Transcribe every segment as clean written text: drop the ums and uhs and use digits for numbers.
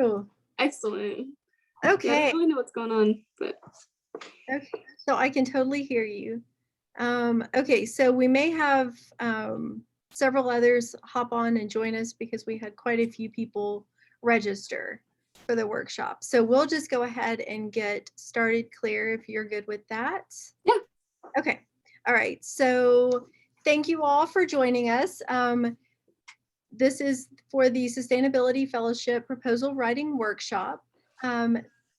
you? Excellent. Okay. Yeah, I don't really know what's going on, but. Okay, so I can totally hear you. Okay, so we may have several others hop on and join us because we had quite a few people register for the workshop. So we'll just go ahead and get started, Claire, if you're good with that. Yeah. Okay. All right. So thank you all for joining us. This is for the Sustainability Fellowship Proposal Writing Workshop.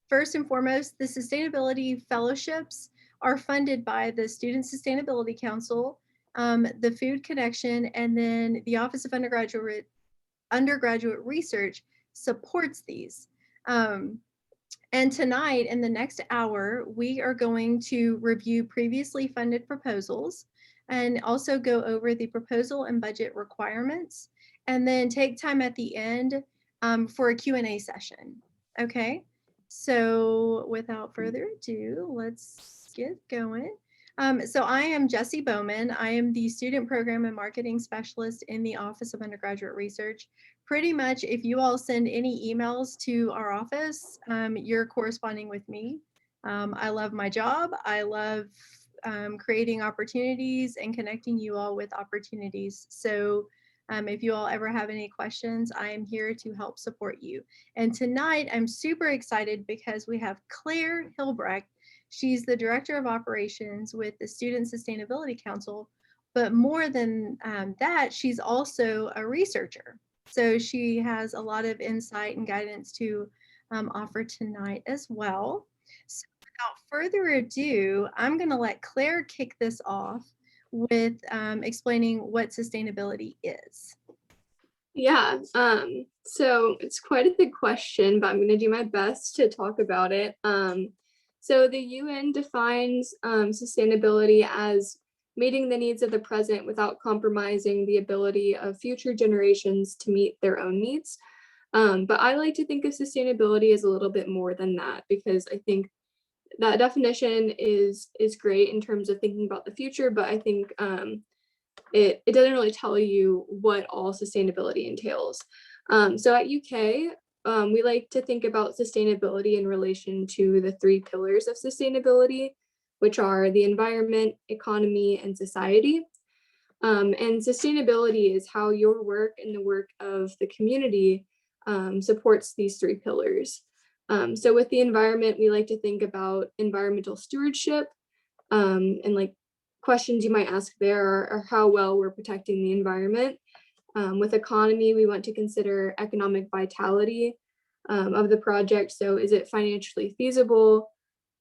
First and foremost, the Sustainability Fellowships are funded by the Student Sustainability Council, the Food Connection, and then the Office of Undergraduate Research supports these. And tonight, in the next hour, we are going to review previously funded proposals and also go over the proposal and budget requirements, and then take time at the end for a Q&A session. Okay, so without further ado, let's get going. So I am Jessie Bowman. I am the Student Program and Marketing Specialist in the Office of Undergraduate Research. Pretty much if you all send any emails to our office, you're corresponding with me. I love my job. I love creating opportunities and connecting you all with opportunities. So if you all ever have any questions, I am here to help support you. And tonight I'm super excited because we have Claire Hilbrecht. She's the Director of Operations with the Student Sustainability Council, but more than that, she's also a researcher. So she has a lot of insight and guidance to offer tonight as well. So without further ado, I'm going to let Claire kick this off with explaining what sustainability is. Yeah, so it's quite a big question, but I'm going to do my best to talk about it. So the UN defines sustainability as meeting the needs of the present without compromising the ability of future generations to meet their own needs. But I like to think of sustainability as a little bit more than that, because I think that definition is great in terms of thinking about the future, but I think it doesn't really tell you what all sustainability entails. So at UK, we like to think about sustainability in relation to the 3 pillars of sustainability, which are the environment, economy, and society. And sustainability is how your work and the work of the community supports these 3 pillars. So with the environment, we like to think about environmental stewardship, and like questions you might ask there are how well we're protecting the environment. With economy, we want to consider economic vitality of the project. So is it financially feasible?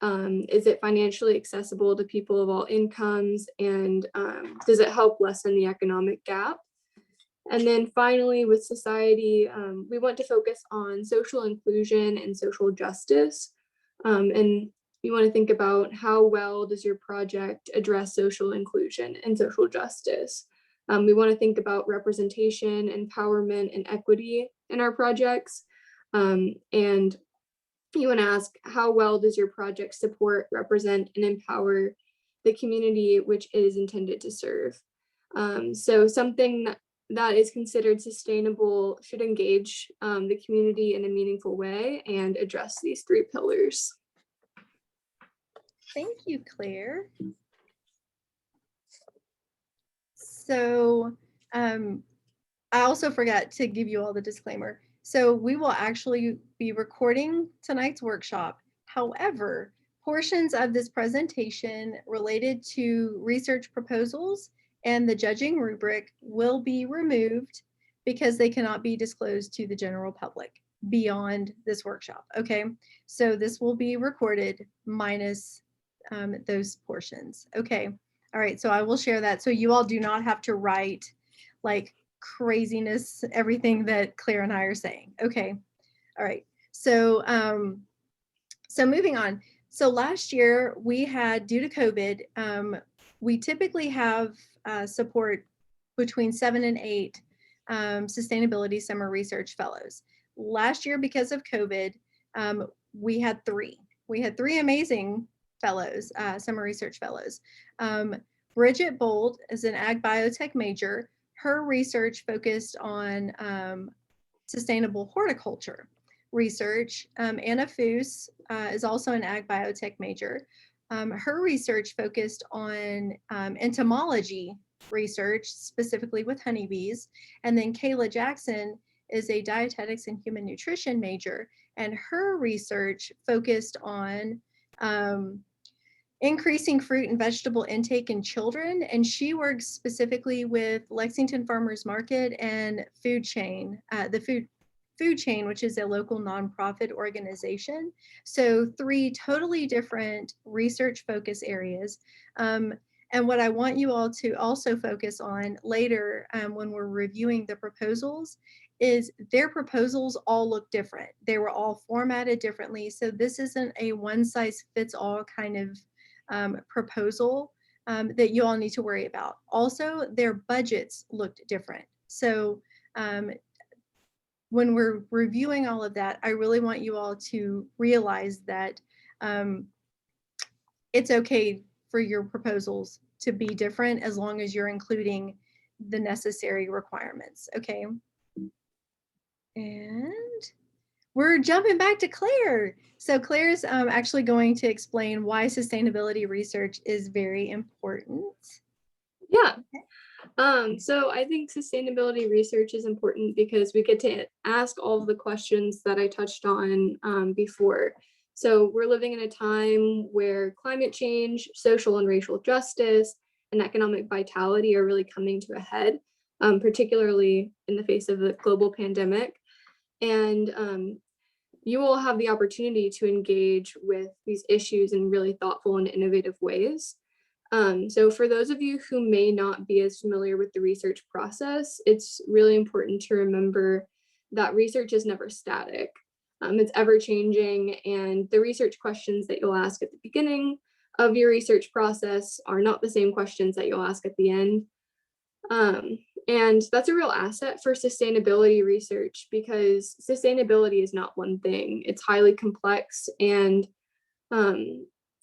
Is it financially accessible to people of all incomes? And does it help lessen the economic gap? And then finally, with society, we want to focus on social inclusion and social justice. And you want to think about how well does your project address social inclusion and social justice. We want to think about representation, empowerment, and equity in our projects. And you want to ask, how well does your project support, represent, and empower the community which it is intended to serve? So something that is considered sustainable should engage the community in a meaningful way and address these 3 pillars. Thank you, Claire. So I also forgot to give you all the disclaimer. So we will actually be recording tonight's workshop. However, portions of this presentation related to research proposals and the judging rubric will be removed because they cannot be disclosed to the general public beyond this workshop. Okay, so this will be recorded minus those portions. Okay, all right, so I will share that. So you all do not have to write like craziness, everything that Claire and I are saying. Okay, all right. So, so moving on. So last year we had, due to COVID, we typically have support between 7 and 8 sustainability summer research fellows. Last year, because of COVID, we had 3. We had 3 amazing fellows, summer research fellows. Bridget Bold is an ag biotech major. Her research focused on sustainable horticulture. research. Anna Foos is also an ag biotech major. Her research focused on entomology research, specifically with honeybees. And then Kayla Jackson is a dietetics and human nutrition major, and her research focused on increasing fruit and vegetable intake in children. And she works specifically with Lexington Farmers Market and Food Chain, the Food Chain, which is a local nonprofit organization. So 3 totally different research focus areas. And what I want you all to also focus on later when we're reviewing the proposals is their proposals all look different. They were all formatted differently. So this isn't a one size fits all kind of proposal that you all need to worry about. Also, their budgets looked different. So when we're reviewing all of that, I really want you all to realize that it's okay for your proposals to be different as long as you're including the necessary requirements, okay? And we're jumping back to Claire. So Claire's actually going to explain why sustainability research is very important. Yeah. So I think sustainability research is important because we get to ask all of the questions that I touched on before. So we're living in a time where climate change, social and racial justice, and economic vitality are really coming to a head, particularly in the face of the global pandemic. And you will have the opportunity to engage with these issues in really thoughtful and innovative ways. So for those of you who may not be as familiar with the research process, it's really important to remember that research is never static. It's ever changing, and the research questions that you'll ask at the beginning of your research process are not the same questions that you'll ask at the end. And that's a real asset for sustainability research because sustainability is not one thing. It's highly complex, and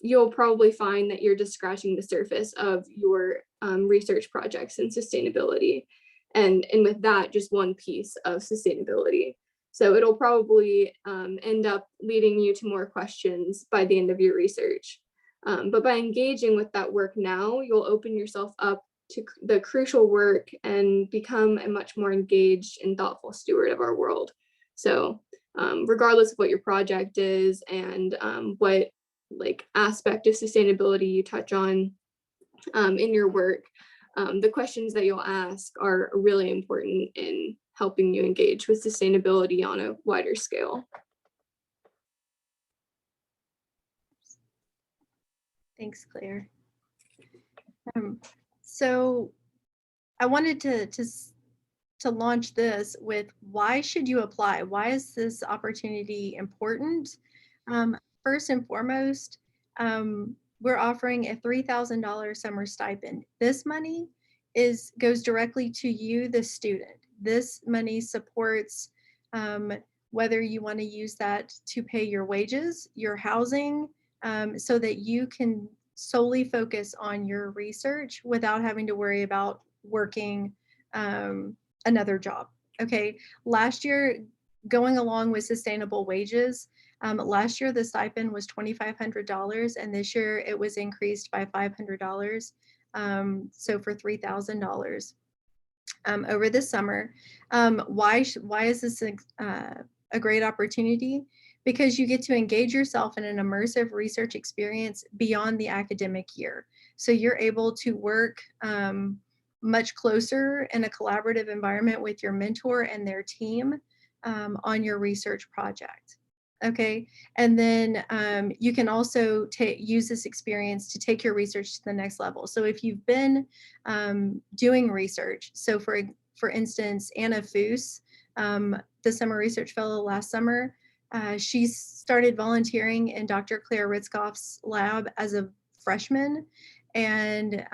you'll probably find that you're just scratching the surface of your research projects in sustainability. And with that, just one piece of sustainability. So it'll probably end up leading you to more questions by the end of your research. But by engaging with that work now, you'll open yourself up to the crucial work and become a much more engaged and thoughtful steward of our world. So regardless of what your project is and what like aspect of sustainability you touch on in your work, the questions that you'll ask are really important in helping you engage with sustainability on a wider scale. Thanks, Claire. So I wanted to launch this with why should you apply? Why is this opportunity important? First and foremost, we're offering a $3,000 summer stipend. This money goes directly to you, the student. This money supports whether you want to use that to pay your wages, your housing, so that you can solely focus on your research without having to worry about working another job. Okay, last year, going along with sustainable wages, last year the stipend was $2,500, and this year it was increased by $500, so for $3,000 over the summer. Why is this a great opportunity? Because you get to engage yourself in an immersive research experience beyond the academic year. So you're able to work much closer in a collaborative environment with your mentor and their team on your research project. Okay, and then you can also use this experience to take your research to the next level. So if you've been doing research, so for instance, Anna Foos, the summer research fellow last summer, she started volunteering in Dr. Claire Ritzkoff's lab as a freshman, and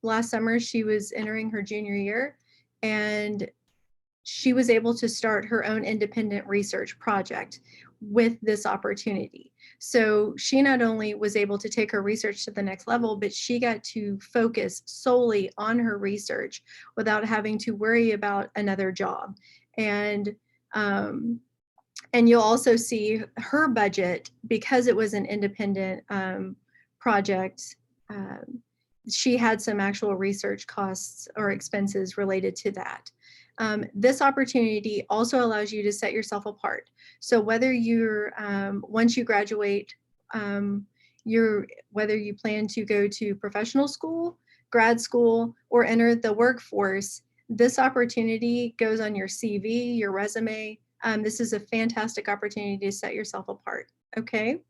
last summer she was entering her junior year, and she was able to start her own independent research project with this opportunity. So she not only was able to take her research to the next level, but she got to focus solely on her research without having to worry about another job. And And you'll also see her budget, because it was an independent project. She had some actual research costs or expenses related to that. This opportunity also allows you to set yourself apart. So whether you're, once you graduate, whether you plan to go to professional school, grad school, or enter the workforce, this opportunity goes on your CV, your resume. This is a fantastic opportunity to set yourself apart, okay?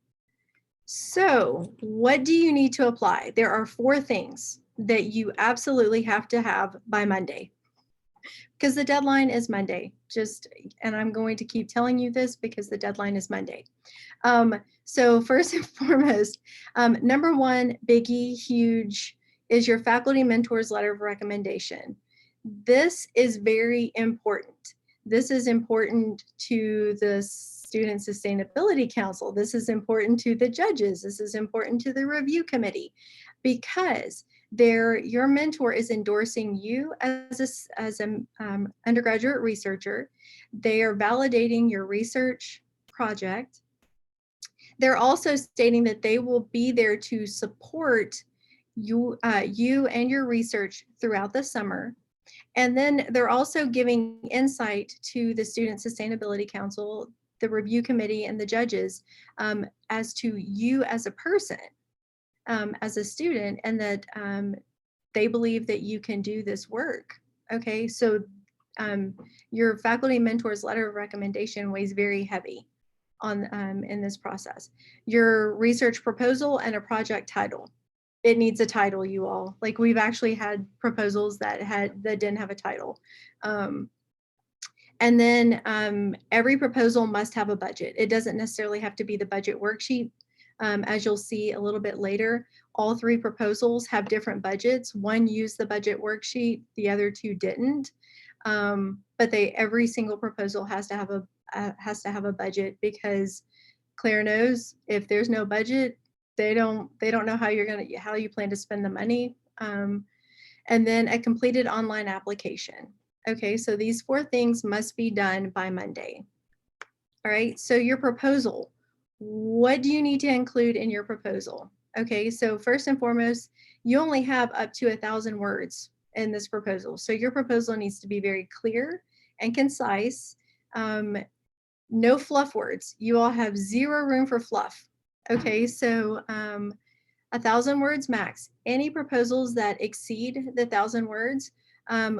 So what do you need to apply? There are 4 things that you absolutely have to have by Monday, because the deadline is Monday. And I'm going to keep telling you this because the deadline is Monday. So first and foremost, number 1, biggie, huge, is your faculty mentor's letter of recommendation. This is very important. This is important to the Student Sustainability Council. This is important to the judges. This is important to the review committee, because your mentor is endorsing you as an undergraduate researcher. They are validating your research project. They're also stating that they will be there to support you and your research throughout the summer. And then they're also giving insight to the Student Sustainability Council, the review committee, and the judges as to you as a person, as a student, and that they believe that you can do this work. Okay, so your faculty mentor's letter of recommendation weighs very heavy on in this process. Your research proposal and a project title. It needs a title, you all. Like, we've actually had proposals that didn't have a title. And then every proposal must have a budget. It doesn't necessarily have to be the budget worksheet. As you'll see a little bit later, all 3 proposals have different budgets. One used the budget worksheet, the other 2 didn't. But every single proposal has to have a budget, because Claire knows if there's no budget, they don't know how you plan to spend the money. And then a completed online application. Okay, so these 4 things must be done by Monday. All right, so your proposal, what do you need to include in your proposal? Okay, so first and foremost, you only have up to 1,000 words in this proposal. So your proposal needs to be very clear and concise. No fluff words. You all have 0 room for fluff. Okay, so 1,000 words max. Any proposals that exceed the 1,000 words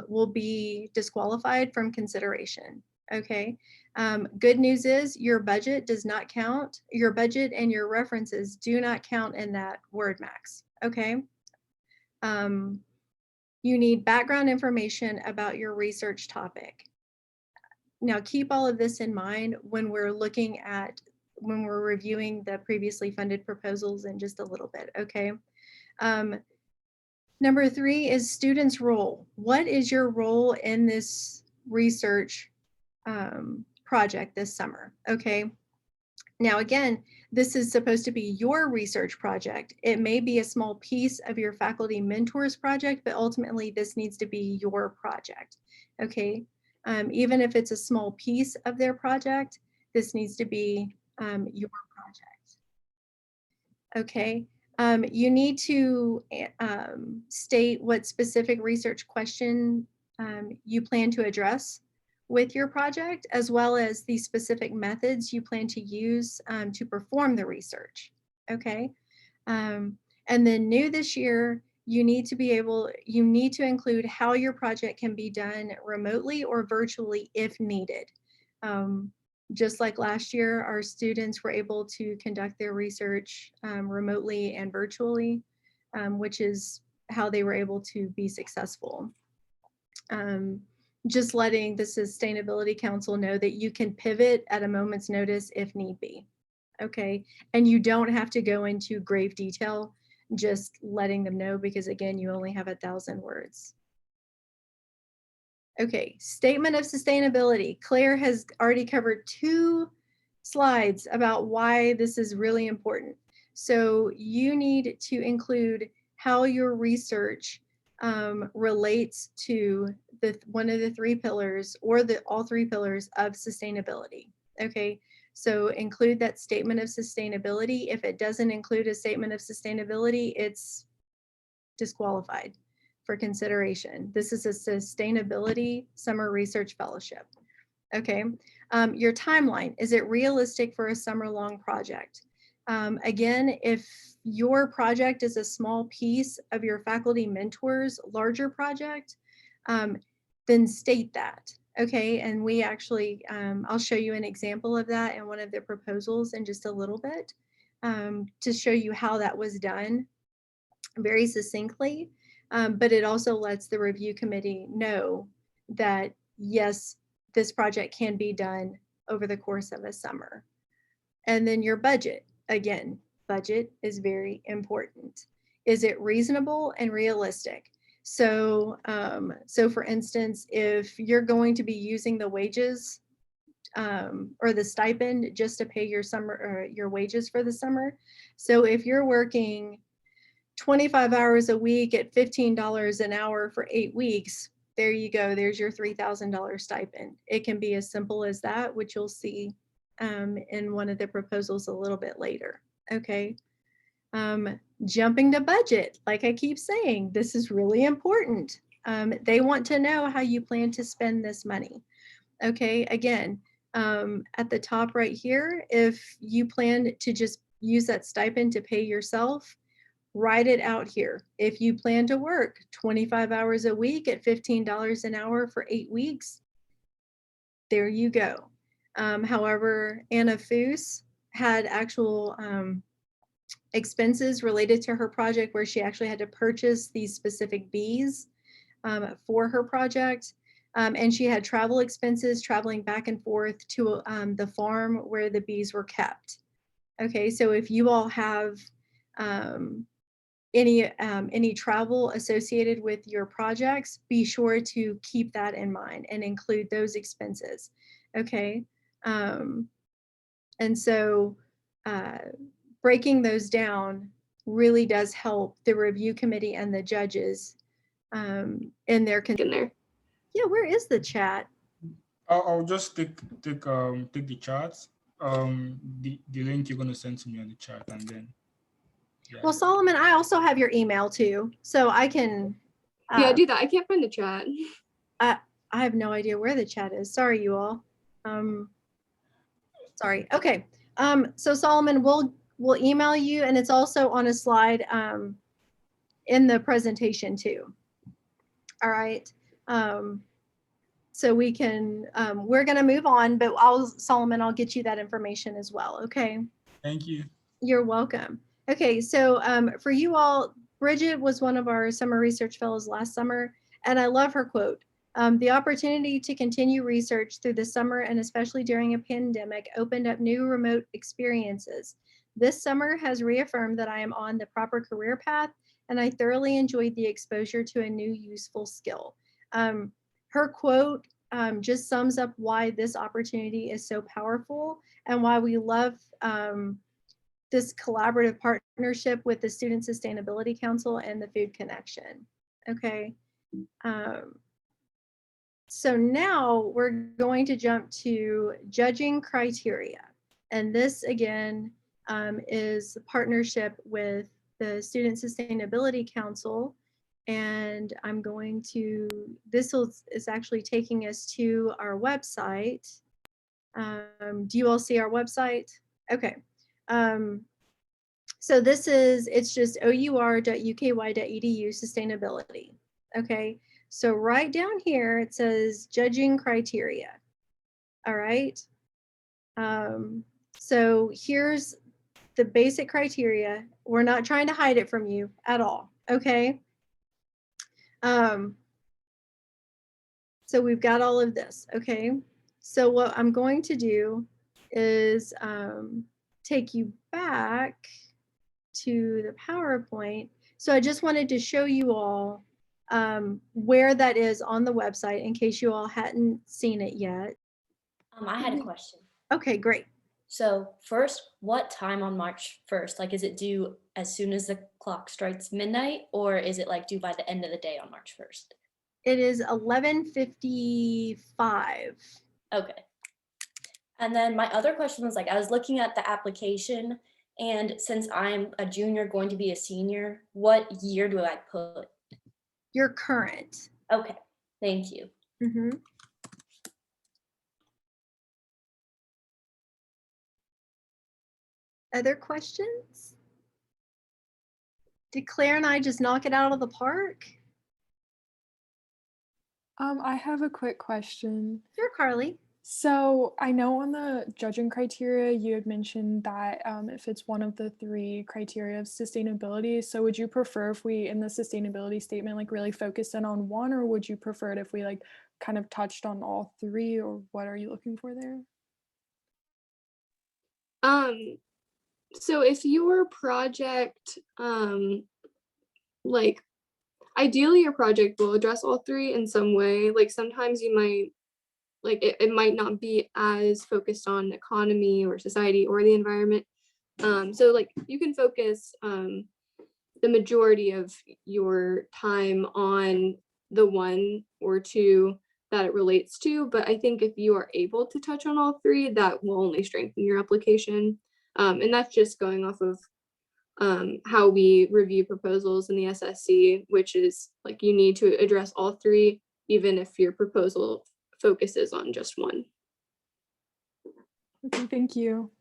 will be disqualified from consideration. Okay. Good news is your budget does not count. Your budget and your references do not count in that word max. Okay. You need background information about your research topic. Now, keep all of this in mind when we're reviewing the previously funded proposals in just a little bit. Okay. Number 3 is students' role. What is your role in this research project this summer? Okay. Now, again, this is supposed to be your research project. It may be a small piece of your faculty mentors project, but ultimately this needs to be your project. Okay. Even if it's a small piece of their project, this needs to be your project. Okay. You need to state what specific research question you plan to address with your project, as well as the specific methods you plan to use to perform the research. Okay. And then new this year, you need to include how your project can be done remotely or virtually if needed. Just like last year, our students were able to conduct their research remotely and virtually, which is how they were able to be successful. Just letting the Sustainability Council know that you can pivot at a moment's notice if need be. Okay, and you don't have to go into grave detail, just letting them know, because again, you only have 1,000 words. Okay, statement of sustainability. Claire has already covered 2 slides about why this is really important. So you need to include how your research relates to one of the 3 pillars, or all 3 pillars of sustainability. Okay, so include that statement of sustainability. If it doesn't include a statement of sustainability, it's disqualified for consideration. This is a sustainability summer research fellowship. Okay, your timeline, is it realistic for a summer-long project? Again, if your project is a small piece of your faculty mentor's larger project, then state that. Okay, and we actually, I'll show you an example of that in one of the proposals in just a little bit, to show you how that was done very succinctly. But it also lets the review committee know that, yes, this project can be done over the course of a summer. And then your budget, again, budget is very important. Is it reasonable and realistic? So, so for instance, if you're going to be using the wages or the stipend just to pay your summer or your wages for the summer. So if you're working 25 hours a week at $15 an hour for 8 weeks, there you go. There's your $3,000 stipend. It can be as simple as that, which you'll see in one of the proposals a little bit later. Okay. Jumping to budget, like I keep saying, this is really important. They want to know how you plan to spend this money. Okay, again, at the top right here, if you plan to just use that stipend to pay yourself, write it out here. If you plan to work 25 hours a week at $15 an hour for 8 weeks, there you go. However, Anna Foose had actual expenses related to her project where she actually had to purchase these specific bees for her project. And she had travel expenses traveling back and forth to the farm where the bees were kept. Okay, so if you all have any travel associated with your projects, be sure to keep that in mind and include those expenses. Okay, and so breaking those down really does help the review committee and the judges in their In there. Yeah, where is the chat? I'll just take the charts, the link you're gonna send to me on the chat, and then yeah. Well, Solomon, I also have your email too, so I can. Yeah, do that. I can't find the chat. I have no idea where the chat is. Sorry, you all. Sorry. Okay. So Solomon, we'll email you, and it's also on a slide in the presentation too. All right. So we can. We're gonna move on, but Solomon, I'll get you that information as well. Okay. Thank you. You're welcome. Okay, so for you all, Bridget was one of our summer research fellows last summer, and I love her quote. The opportunity to continue research through the summer and especially during a pandemic opened up new remote experiences. This summer has reaffirmed that I am on the proper career path, and I thoroughly enjoyed the exposure to a new useful skill. Her quote just sums up why this opportunity is so powerful and why we love this collaborative partnership with the Student Sustainability Council and the Food Connection. Okay. So now we're going to jump to judging criteria. And this again is a partnership with the Student Sustainability Council. And I'm going to, is actually taking us to our website. Do you all see our website? Okay. So this is, it's just our.uky.edu sustainability. Okay. So right down here, it says judging criteria. All right. So here's the basic criteria. We're not trying to hide it from you at all. Okay. So we've got all of this. Okay. So what I'm going to do is take you back to the PowerPoint. So I just wanted to show you all where that is on the website in case you all hadn't seen it yet. I had a question. Okay, great. So first, what time on March 1st? Like, is it due as soon as the clock strikes midnight, or is it like due by the end of the day on March 1st? It is 11:55. Okay. And then my other question was like, I was looking at the application, and since I'm a junior going to be a senior, what year do I put? Your current. Okay, thank you. Mhm. Other questions? Did Claire and I just knock it out of the park? I have a quick question. Sure, Carly. So I know on the judging criteria, you had mentioned that if it's one of the 3 criteria of sustainability, so would you prefer if we, in the sustainability statement, like really focus in on one, or would you prefer it if we like kind of touched on all 3, or what are you looking for there? So if your project, like ideally your project will address all 3 in some way. Like sometimes you might, like it might not be as focused on economy or society or the environment. So like you can focus the majority of your time on the 1 or 2 that it relates to. But I think if you are able to touch on all 3, that will only strengthen your application. And that's just going off of how we review proposals in the SSC, which is like you need to address all 3, even if your proposal focuses on just 1. Okay, thank you.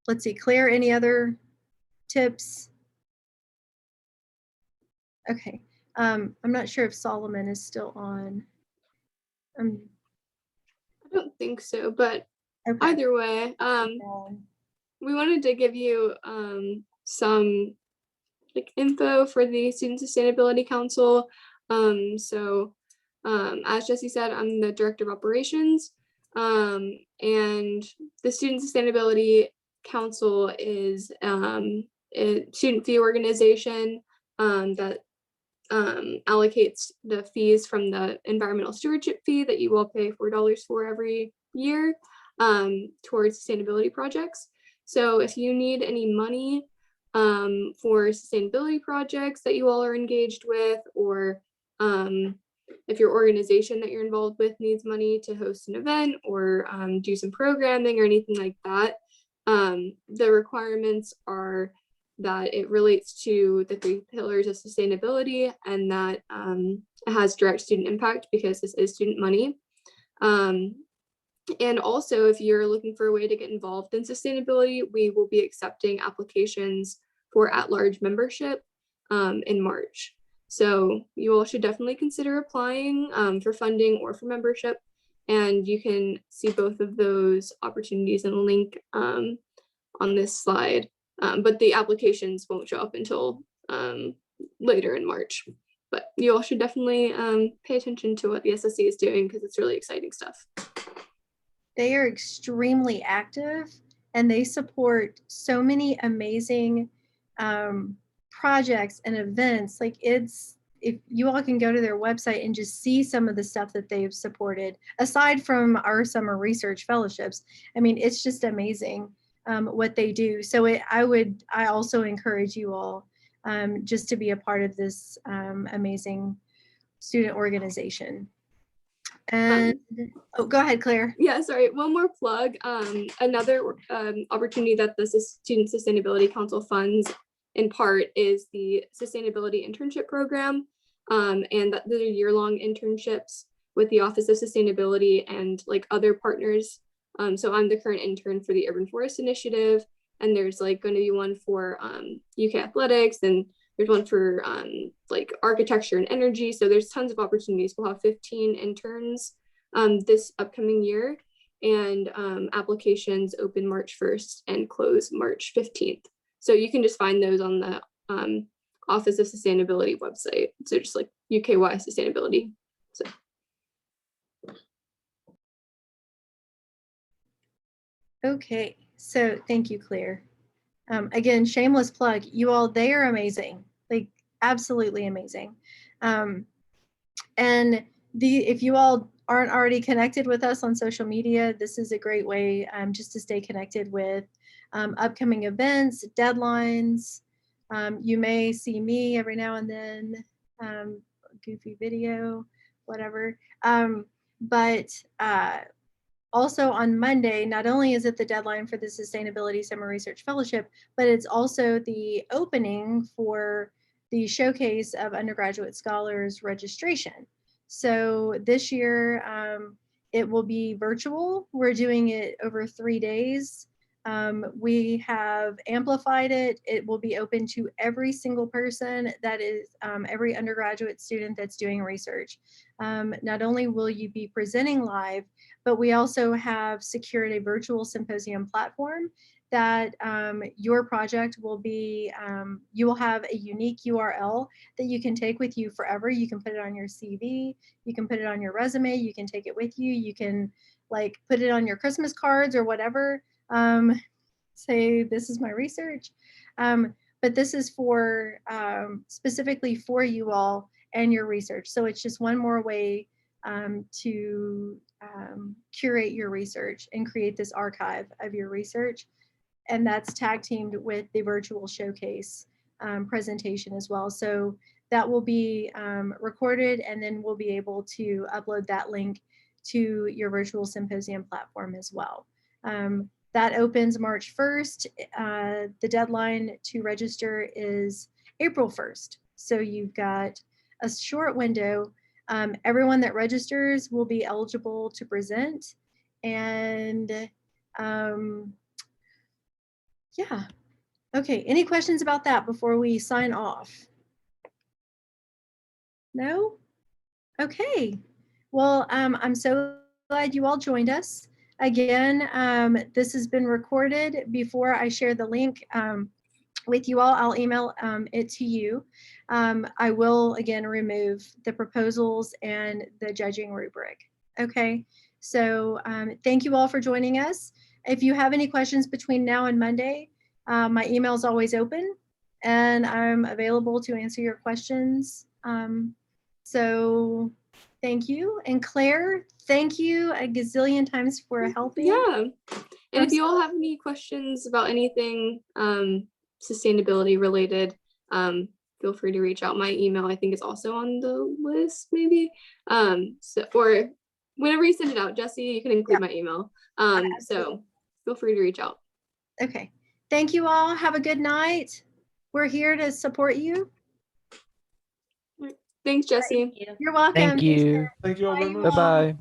Let's see, Claire, any other tips? Okay. I'm not sure if Solomon is still on. I don't think so, but Okay. either way, we wanted to give you some like info for the Student Sustainability Council. As Jesse said, I'm the Director of Operations, and the Student Sustainability Council is a student fee organization that allocates the fees from the environmental stewardship fee that you will pay $4 for every year towards sustainability projects. So if you need any money for sustainability projects that you all are engaged with, or if your organization that you're involved with needs money to host an event or do some programming or anything like that, the requirements are that it relates to the 3 pillars of sustainability and that it has direct student impact because this is student money. And also, if you're looking for a way to get involved in sustainability, we will be accepting applications for at-large membership in March. So you all should definitely consider applying for funding or for membership. And you can see both of those opportunities in a link on this slide. But the applications won't show up until later in March. But you all should definitely pay attention to what the SSC is doing because it's really exciting stuff. They are extremely active and they support so many amazing projects and events. Like if you all can go to their website and just see some of the stuff that they've supported, aside from our summer research fellowships, I mean, it's just amazing what they do. So I also encourage you all just to be a part of this amazing student organization. And oh, go ahead, Claire. Yeah, sorry, one more plug. Another opportunity that the Student Sustainability Council funds in part is the Sustainability Internship Program. And that those are year-long internships with the Office of Sustainability and like other partners. So I'm the current intern for the Urban Forest Initiative, and there's like going to be one for UK Athletics, and there's one for like architecture and energy. So there's tons of opportunities. We'll have 15 interns this upcoming year, and applications open March 1st and close March 15th. So you can just find those on the Office of Sustainability website. So just like UKY Sustainability. So. Okay, so thank you, Claire. Again, shameless plug, you all, they are amazing, like absolutely amazing. And if you all aren't already connected with us on social media, this is a great way just to stay connected with upcoming events, deadlines. You may see me every now and then, goofy video, whatever. But also on Monday, not only is it the deadline for the Sustainability Summer Research Fellowship, but it's also the opening for the showcase of undergraduate scholars registration. So this year, it will be virtual. We're doing it over 3 days. We have amplified it. It will be open to every single person that is every undergraduate student that's doing research. Not only will you be presenting live, but we also have secured a virtual symposium platform that your project will be, you will have a unique URL that you can take with you forever. You can put it on your CV, you can put it on your resume, you can take it with you, you can like put it on your Christmas cards or whatever. Say, this is my research. But this is for specifically for you all and your research. So it's just one more way to curate your research and create this archive of your research. And that's tag teamed with the virtual showcase presentation as well. So that will be recorded, and then we'll be able to upload that link to your virtual symposium platform as well. That opens March 1st. The deadline to register is April 1st. So you've got a short window. Everyone that registers will be eligible to present. And yeah. Okay, any questions about that before we sign off? No? Okay. Well, I'm so glad you all joined us. Again, this has been recorded. Before I share the link with you all, I'll email it to you. I will, again, remove the proposals and the judging rubric. Okay, so thank you all for joining us. If you have any questions between now and Monday, my email is always open, and I'm available to answer your questions. So thank you. And Claire, thank you a gazillion times for helping. Yeah. And if you all have any questions about anything sustainability related, feel free to reach out. My email, I think, is also on the list, maybe. So, or whenever you send it out, Jesse, you can include my email. So feel free to reach out. Okay. Thank you all. Have a good night. We're here to support you. Thanks, Jesse. Thank you. You're welcome. Thank you. Thank you all very Bye, you much. all. Bye-bye.